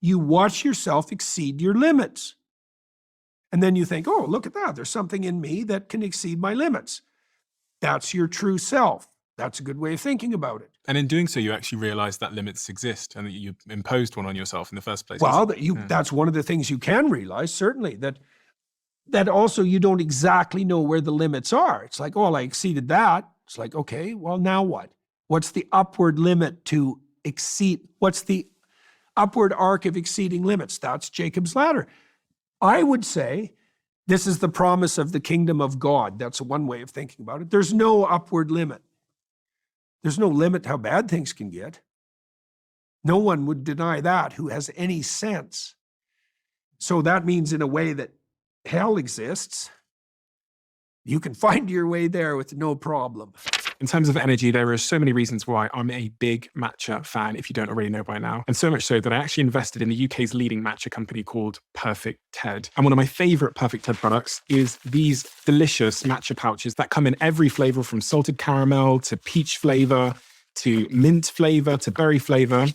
You watch yourself exceed your limits. And then you think, oh, look at that. There's something in me that can exceed my limits. That's your true self. That's a good way of thinking about it. And in doing so, you actually realize that limits exist and that you imposed one on yourself in the first place. Well, that's one of the things you can realize, certainly, that also you don't exactly know where the limits are. It's like, oh, I exceeded that. It's like, okay, well, now what? What's the upward limit to exceed? What's the upward arc of exceeding limits? That's Jacob's ladder. I would say this is the promise of the kingdom of God. That's one way of thinking about it. There's no upward limit. There's no limit how bad things can get. No one would deny that who has any sense. So that means, in a way, that hell exists. You can find your way there with no problem. In terms of energy, there are so many reasons why I'm a big Matcha fan, if you don't already know by now. And so much so that I actually invested in the UK's leading matcha company called Perfect Ted. And one of my favorite Perfect Ted products is these delicious matcha pouches that come in every flavor, from salted caramel to peach flavor to mint flavor to berry flavor.